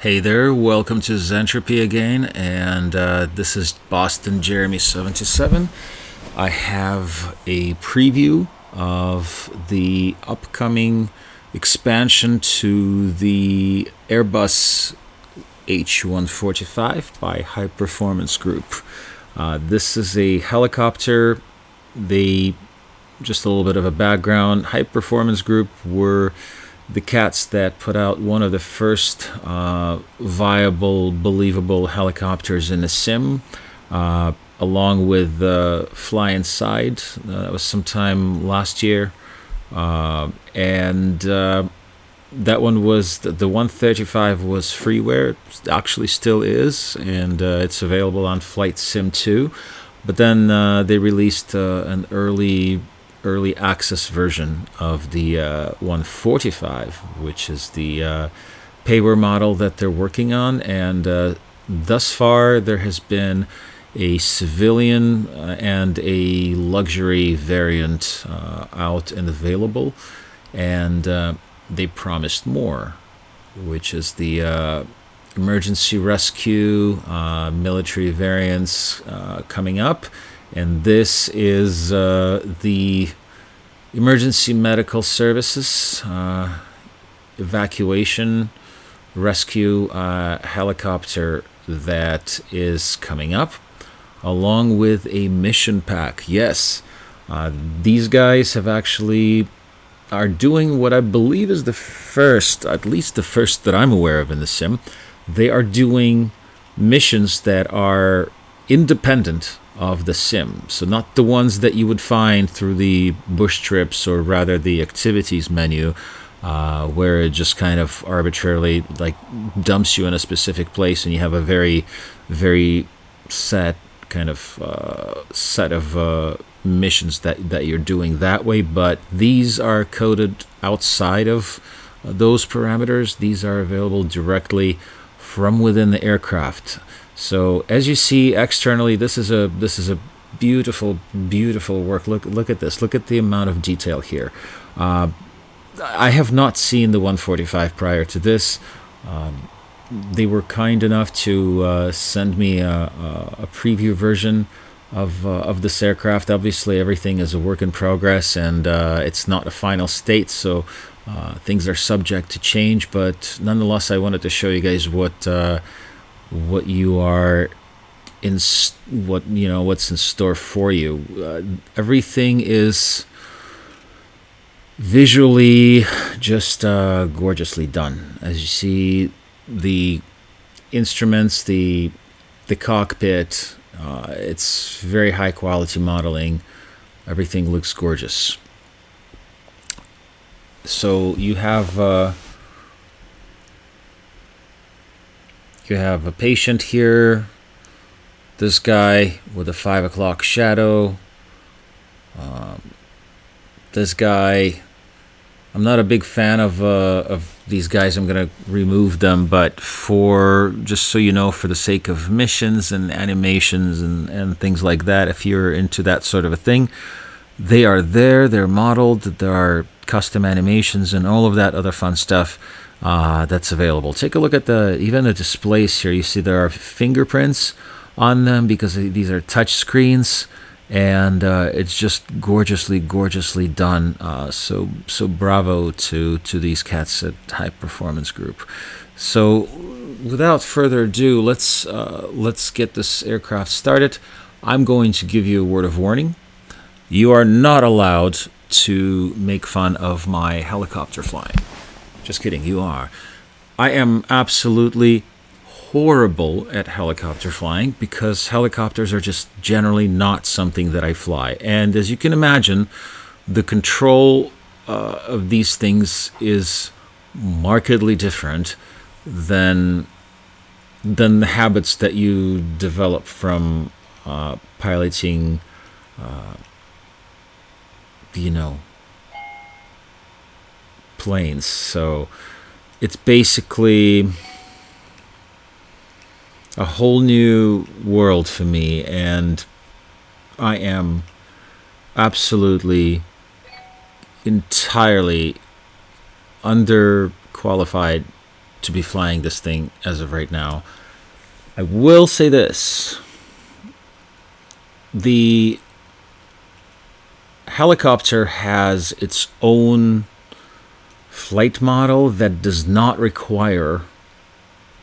Hey there, welcome to Zentropy again, and this is Boston Jeremy 77. I have a preview of the upcoming expansion to the Airbus H145 by High Performance Group. This is a helicopter. Just a little bit of a background. High Performance Group were the cats that put out one of the first viable, believable helicopters in the sim, along with Fly Inside. That was sometime last year. And that one was, the 135 was freeware. It actually still is, and it's available on Flight Sim 2. But then they released an early access version of the 145, which is the payware model that they're working on. And thus far, there has been a civilian and a luxury variant out and available. And they promised more, which is the emergency rescue military variants coming up. And this is the emergency medical services evacuation rescue helicopter that is coming up, along with a mission pack. Yes, these guys are doing what I believe is the first, at least the first that I'm aware of in the sim. They are doing missions that are independent of the sim, so not the ones that you would find through the bush trips, or rather the activities menu, where it just kind of arbitrarily dumps you in a specific place, and you have a very, very set kind of set of missions that you're doing that way. But these are coded outside of those parameters. These are available directly from within the aircraft. So as you see externally, this is a beautiful, beautiful work. Look at this. Look at the amount of detail here. I have not seen the 145 prior to this. They were kind enough to send me a preview version of this aircraft. Obviously, everything is a work in progress, and it's not a final state, so things are subject to change. But nonetheless, I wanted to show you guys what's in store for you. Everything is visually just gorgeously done. As you see, the instruments, the cockpit, it's very high quality modeling. Everything looks gorgeous. So you have a patient here, this guy with a 5 o'clock shadow. This guy, I'm not a big fan of these guys. I'm going to remove them, but just so you know, for the sake of missions and animations and things like that, if you're into that sort of a thing, they are there, they're modeled, there are custom animations and all of that other fun stuff that's available. Take a look at even the displays here. You see there are fingerprints on them because these are touch screens, and it's just gorgeously done. So bravo to these cats at High Performance Group. So without further ado, let's get this aircraft started. I'm going to give you a word of warning. You are not allowed to make fun of my helicopter flying. Just kidding, you are. I am absolutely horrible at helicopter flying because helicopters are just generally not something that I fly. And as you can imagine, the control of these things is markedly different than the habits that you develop from piloting, planes. So it's basically a whole new world for me, and I am absolutely entirely underqualified to be flying this thing as of right now. I will say this. The helicopter has its own flight model that does not require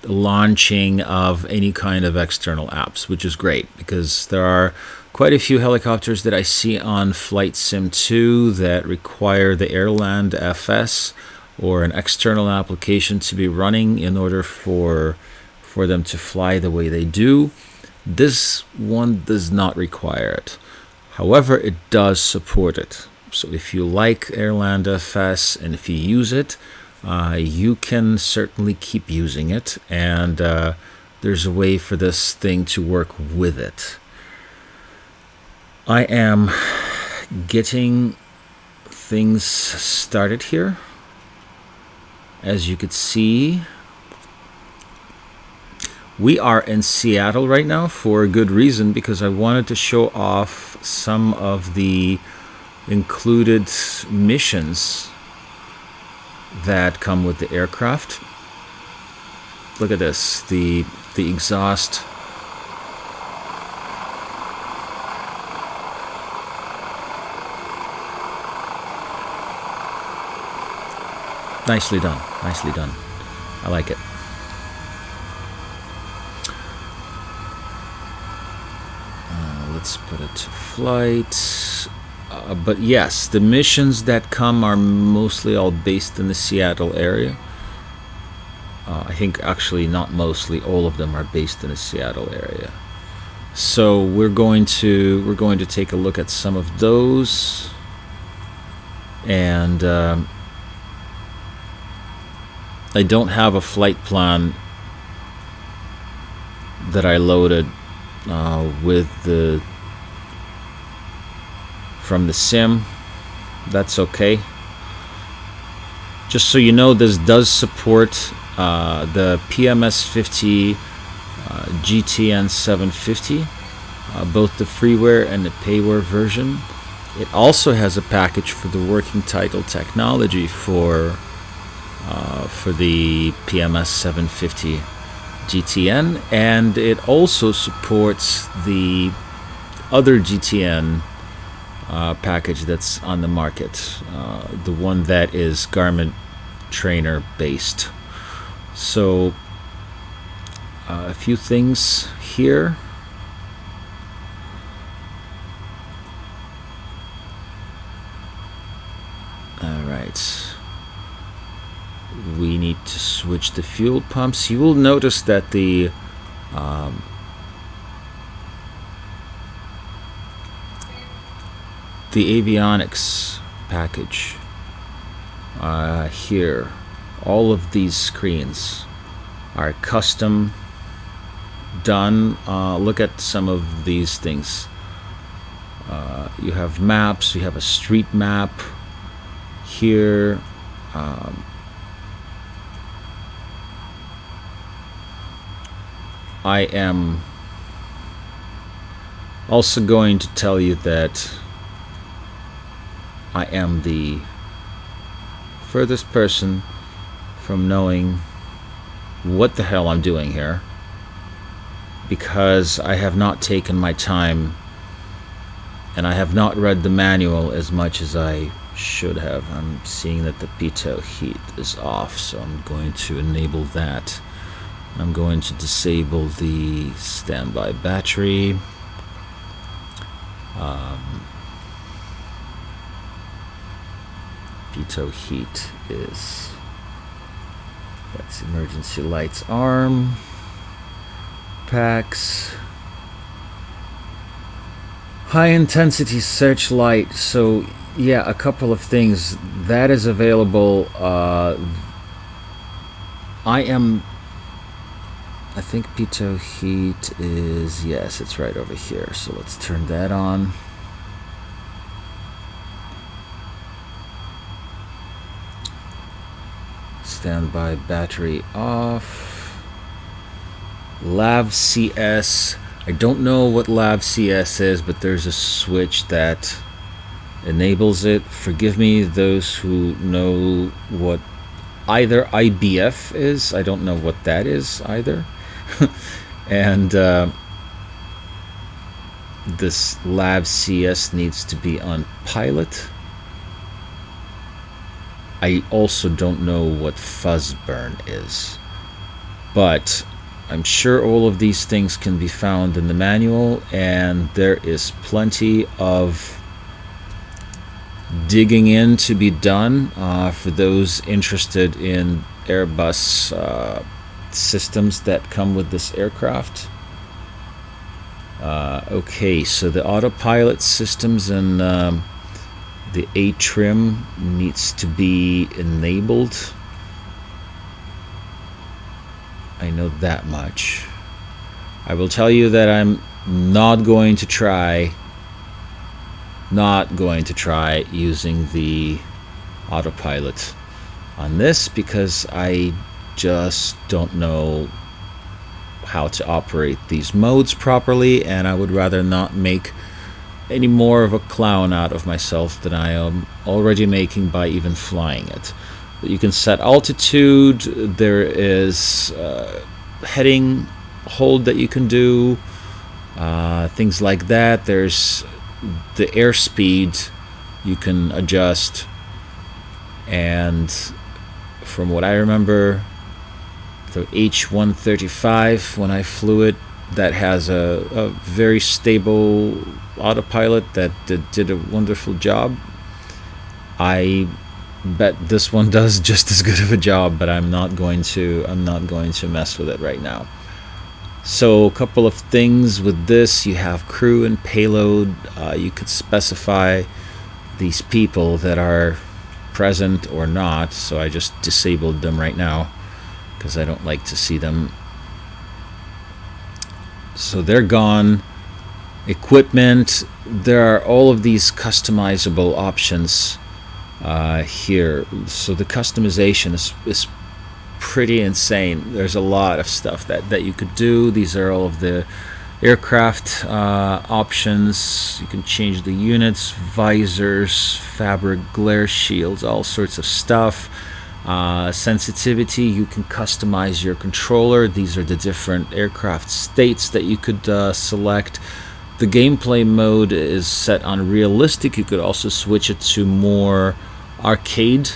the launching of any kind of external apps, which is great because there are quite a few helicopters that I see on Flight Sim 2 that require the Airland FS or an external application to be running in order for them to fly the way they do. This one does not require it. However, it does support it. So if you like Airland FS and if you use it, you can certainly keep using it, and there's a way for this thing to work with it. I am getting things started here. As you could see, we are in Seattle right now for a good reason, because I wanted to show off some of the included missions that come with the aircraft. Look at this, the exhaust. Nicely done, nicely done. I like it. Let's put it to flight. But yes, the missions that come are mostly all based in the Seattle area. I think actually not mostly, all of them are based in the Seattle area. So we're going to take a look at some of those, and I don't have a flight plan that I loaded from the sim. That's okay. Just so you know, this does support the PMS50 GTN 750, both the freeware and the payware version. It also has a package for the working title technology for the PMS 750 GTN, and it also supports the other GTN package that's on the market, the one that is Garmin trainer based. So a few things here. All right. We need to switch the fuel pumps. You will notice that the avionics package here, all of these screens are custom done. Look at some of these things. You have maps, you have a street map here. I am also going to tell you that I am the furthest person from knowing what the hell I'm doing here, because I have not taken my time and I have not read the manual as much as I should have. I'm seeing that the pitot heat is off, so I'm going to enable that. I'm going to disable the standby battery. Pitot heat is, that's emergency lights arm, packs, high intensity searchlight. So yeah, a couple of things that is available. I think pitot heat is, yes, it's right over here. So let's turn that on. Standby battery off. Lav CS. I don't know what Lav CS is, but there's a switch that enables it. Forgive me, those who know what either IBF is, I don't know what that is either, and this lab CS needs to be on pilot. I also don't know what fuzz burn is, but I'm sure all of these things can be found in the manual, and there is plenty of digging in to be done for those interested in Airbus systems that come with this aircraft. Okay, so the autopilot systems and the A trim needs to be enabled. I know that much. I will tell you that I'm not going to try using the autopilot on this, because I just don't know how to operate these modes properly, and I would rather not make any more of a clown out of myself than I am already making by even flying it. But you can set altitude, there is heading hold that you can do, things like that. There's the airspeed you can adjust, and from what I remember, the H145, when I flew it, that has a very stable autopilot that did a wonderful job. I bet this one does just as good of a job, but I'm not going to mess with it right now. So a couple of things with this: you have crew and payload. You could specify these people that are present or not, so I just disabled them right now because I don't like to see them. So they're gone. Equipment, there are all of these customizable options here. So the customization is pretty insane. There's a lot of stuff that you could do. These are all of the aircraft options. You can change the units, visors, fabric glare shields, all sorts of stuff. Sensitivity, you can customize your controller. These are the different aircraft states that you could select. The gameplay mode is set on realistic. You could also switch it to more arcade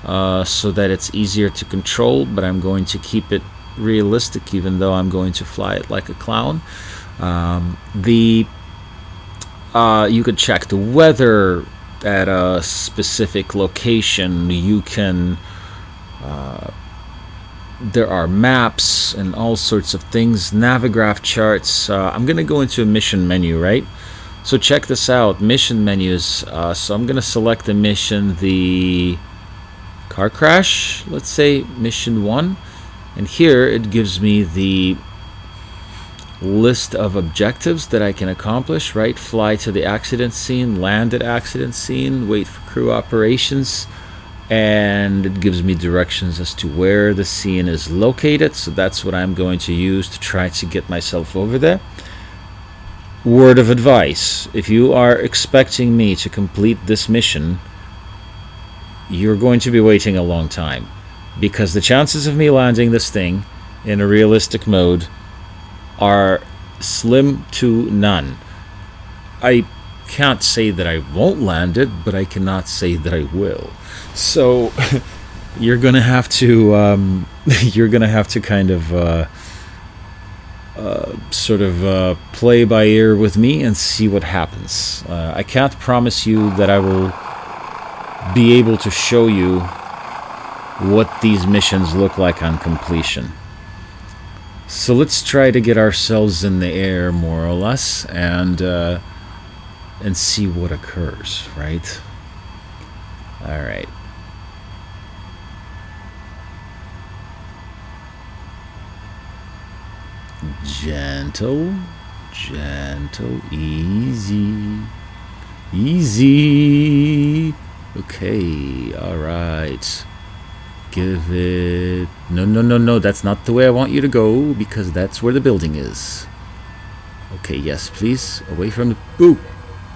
so that it's easier to control, but I'm going to keep it realistic even though I'm going to fly it like a clown. You could check the weather at a specific location. You can there are maps and all sorts of things, navigraph charts. I'm gonna go into a mission menu, right? So check this out, mission menus. So I'm gonna select the mission, the car crash, let's say mission 1, and here it gives me the list of objectives that I can accomplish, right? Fly to the accident scene, land at accident scene, wait for crew operations, and it gives me directions as to where the scene is located. So that's what I'm going to use to try to get myself over there. Word of advice: if you are expecting me to complete this mission, you're going to be waiting a long time, because the chances of me landing this thing in a realistic mode are slim to none. I can't say that I won't land it, but I cannot say that I will. So you're gonna have to kind of play by ear with me and see what happens. I can't promise you that I will be able to show you what these missions look like on completion. So let's try to get ourselves in the air, more or less, and see what occurs, right? All right. Gentle, easy. Okay, all right. Give it... No, that's not the way I want you to go, because that's where the building is. Okay, yes, please. Away from the... Ooh!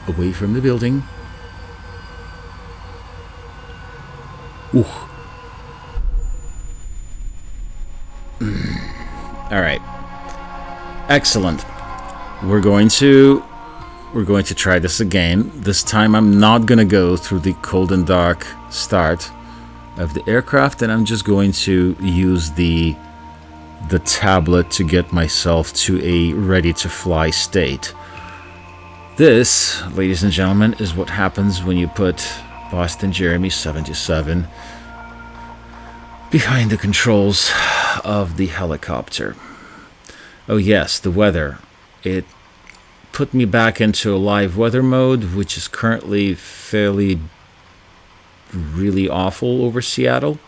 Away from the building. Ooh. All right. Excellent. We're going to try this again. This time I'm not going to go through the cold and dark start of the aircraft, and I'm just going to use the tablet to get myself to a ready to fly state. This, ladies and gentlemen, is what happens when you put Boston Jeremy 77 behind the controls of the helicopter. Oh yes, the weather. It put me back into a live weather mode, which is currently really awful over Seattle.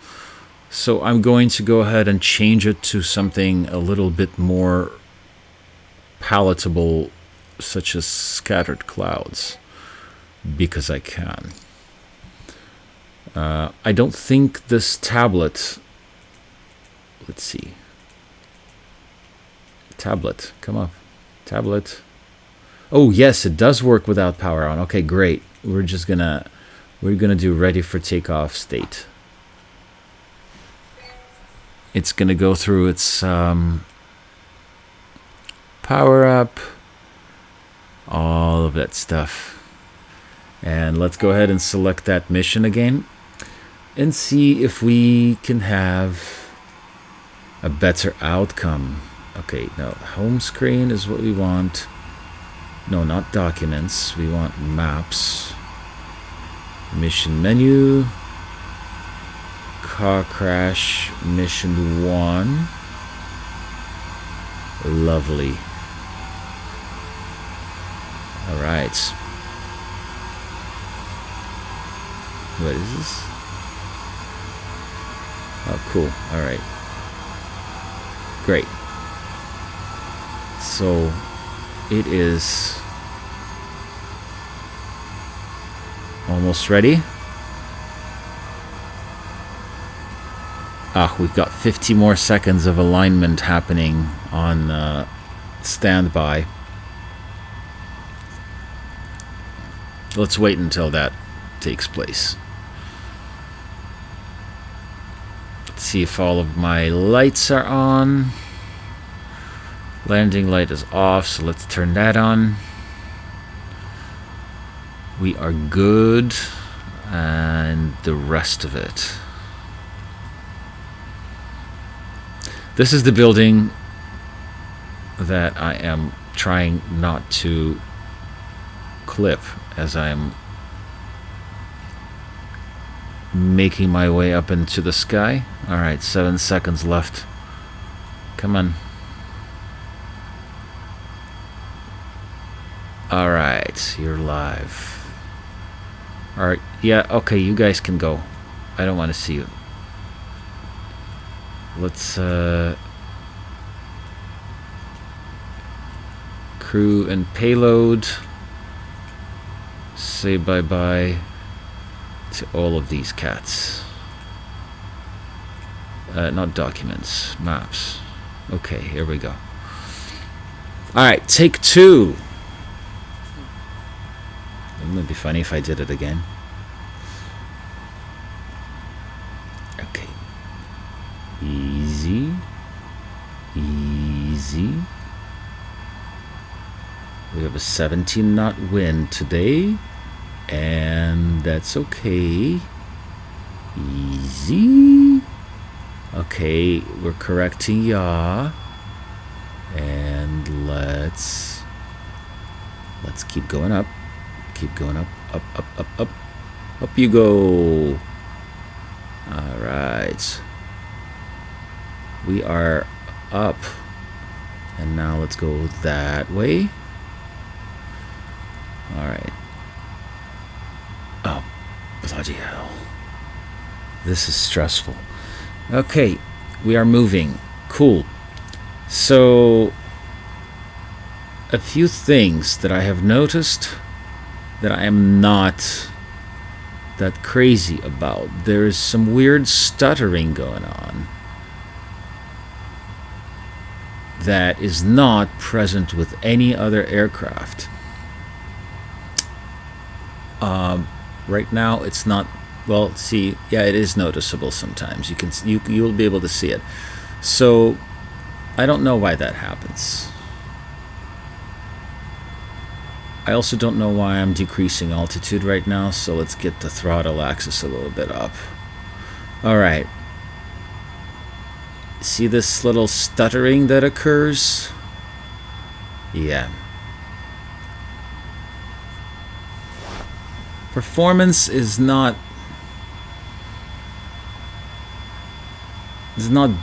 So I'm going to go ahead and change it to something a little bit more palatable, such as scattered clouds, because I can. I don't think this tablet... Let's see. Tablet, come up. Tablet. Oh yes, it does work without power on. Okay, great. We're gonna do ready for takeoff state. It's gonna go through its power up, all of that stuff. And let's go ahead and select that mission again and see if we can have a better outcome. Okay, no, home screen is what we want. No, not documents. We want maps. Mission menu. Car crash mission 1. Lovely. All right. What is this? Oh, cool. All right. Great. So it is almost ready. We've got 50 more seconds of alignment happening on standby. Let's wait until that takes place. Let's see if all of my lights are on. Landing light is off, so let's turn that on. We are good, and the rest of it. This is the building that I am trying not to clip as I'm making my way up into the sky. All right, 7 seconds left. Come on. All right, you're live. All right, yeah, okay, you guys can go. I don't want to see you. Let's crew and payload. Say bye-bye to all of these cats. Not documents, maps. Okay, here we go. All right, take 2. Wouldn't it be funny if I did it again? Okay. Easy. Easy. We have a 17 knot wind today, and that's okay. Easy. Okay, we're correcting yaw. And let's keep going up. Keep going up, up, up, up, up. Up you go. All right. We are up. And now let's go that way. All right. Oh, bloody hell. This is stressful. Okay, we are moving. Cool. So, a few things that I have noticed that I am not that crazy about. There is some weird stuttering going on that is not present with any other aircraft. Right now it's not, well, see, yeah, it is noticeable sometimes. You'll be able to see it. So I don't know why that happens. I also don't know why I'm decreasing altitude right now, so let's get the throttle axis a little bit up. Alright. See this little stuttering that occurs? Yeah. Performance is not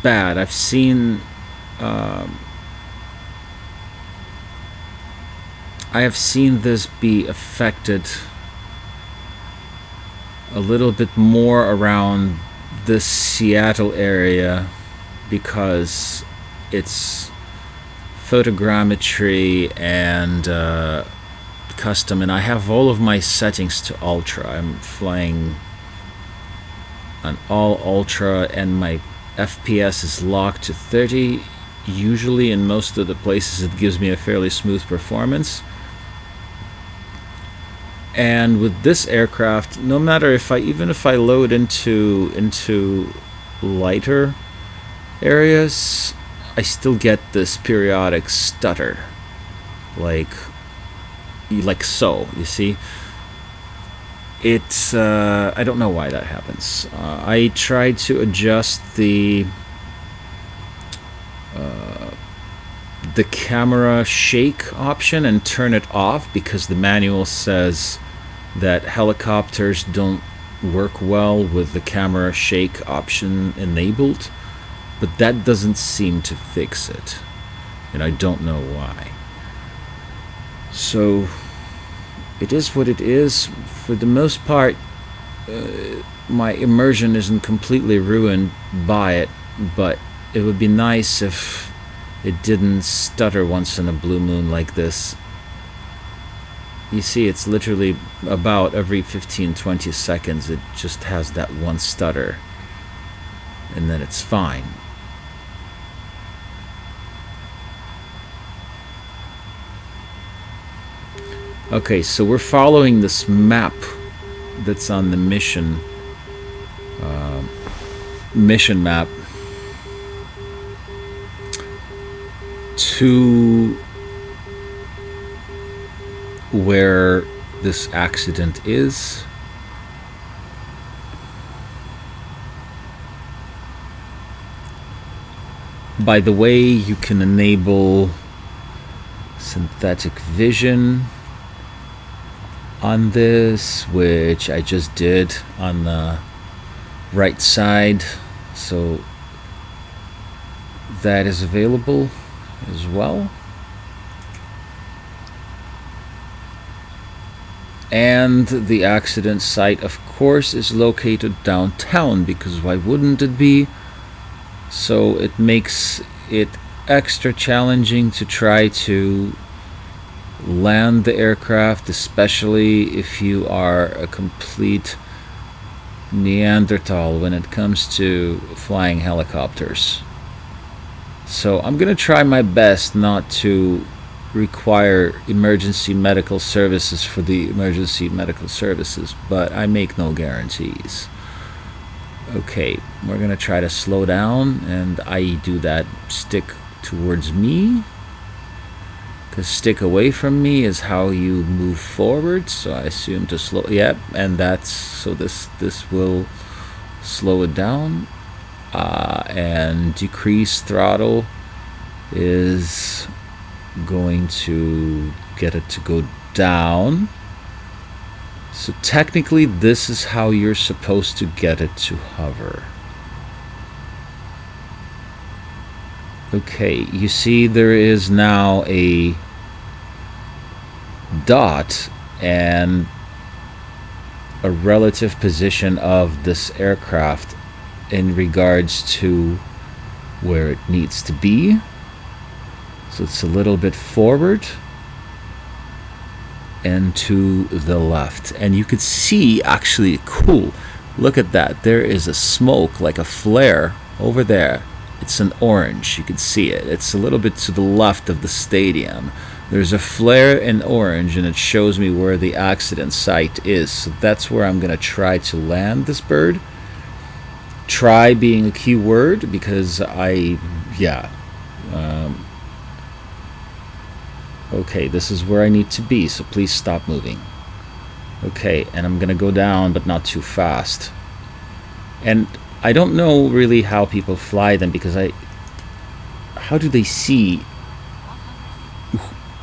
bad. I've seen I have seen this be affected a little bit more around the Seattle area because it's photogrammetry and custom, and I have all of my settings to ultra. I'm flying on all ultra, and my FPS is locked to 30. Usually in most of the places it gives me a fairly smooth performance. And with this aircraft, no matter even if I load into lighter areas, I still get this periodic stutter, like so. You see, it's I don't know why that happens. I tried to adjust the camera shake option and turn it off because the manual says that helicopters don't work well with the camera shake option enabled, but that doesn't seem to fix it, and I don't know why. So it is what it is. For the most part, my immersion isn't completely ruined by it, but it would be nice if it didn't stutter once in a blue moon like this. You see, it's literally about every 15-20 seconds it just has that one stutter, and then it's fine. Okay, so we're following this map that's on the mission map to where this accident is. By the way, you can enable synthetic vision on this, which I just did on the right side, so that is available as well. And the accident site, of course, is located downtown, because why wouldn't it be? So it makes it extra challenging to try to land the aircraft, especially if you are a complete Neanderthal when it comes to flying helicopters. So I'm gonna try my best not to require emergency medical services for the emergency medical services, but I make no guarantees. Okay, we're gonna try to slow down, and I do that stick towards me, because stick away from me is how you move forward, so I assume to slow. Yep, and that's so this will slow it down, and decrease throttle is going to get it to go down. So technically this is how you're supposed to get it to hover. Okay, you see there is now a dot and a relative position of this aircraft in regards to where it needs to be. So it's a little bit forward and to the left, and you could see, actually, cool, look at that, there is a smoke like a flare over there. It's an orange, you can see it. It's a little bit to the left of the stadium. There's a flare in orange, and it shows me where the accident site is. So that's where I'm gonna try to land this bird. Try being a key word, because Okay, this is where I need to be, so please stop moving. Okay, and I'm gonna go down, but not too fast. And I don't know really how people fly them, because how do they see? Ooh,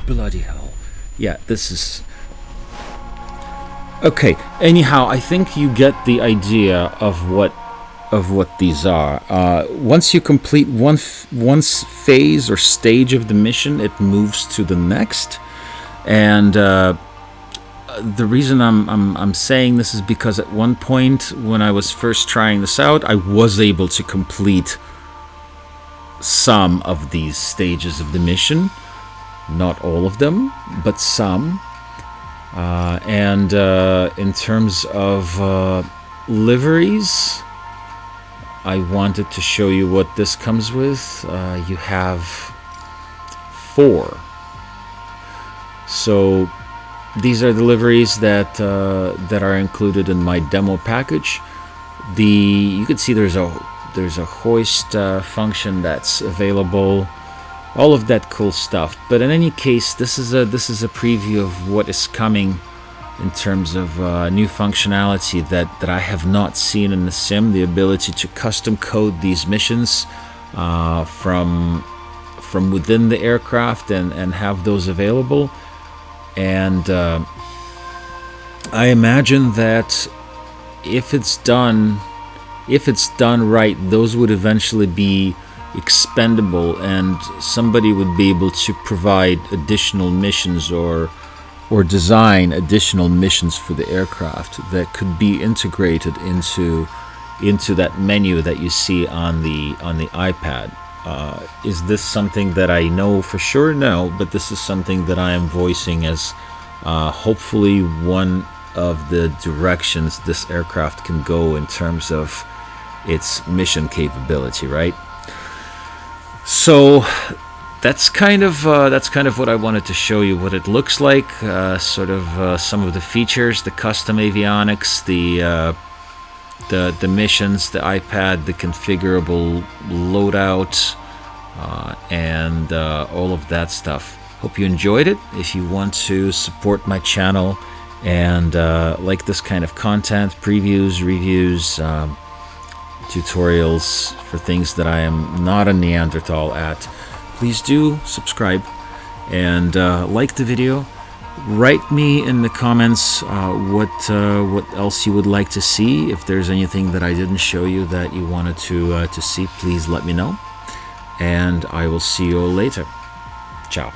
bloody hell. Yeah, this is... Okay, anyhow, I think you get the idea of what these are. Once you complete one phase or stage of the mission, it moves to the next. And the reason I'm saying this is because at one point when I was first trying this out, I was able to complete some of these stages of the mission. Not all of them, but some. And in terms of liveries, I wanted to show you what this comes with. You have 4. So these are the liveries that are included in my demo package. You can see there's a hoist function that's available. All of that cool stuff. But in any case, this is a preview of what is coming in terms of new functionality that I have not seen in the sim. The ability to custom code these missions from within the aircraft and have those available. And I imagine that if it's done right, those would eventually be expendable, and somebody would be able to provide additional missions or design additional missions for the aircraft that could be integrated into that menu that you see on the iPad. Is this something that I know for sure? No, but this is something that I am voicing as hopefully one of the directions this aircraft can go in terms of its mission capability, right? So that's kind of what I wanted to show you, what it looks like, sort of some of the features, the custom avionics, the missions, the iPad, the configurable loadout, and all of that stuff. Hope you enjoyed it. If you want to support my channel and like this kind of content, previews, reviews, tutorials for things that I am not a Neanderthal at, please do subscribe and like the video. Write me in the comments what else you would like to see. If there's anything that I didn't show you that you wanted to see, please let me know. And I will see you all later. Ciao.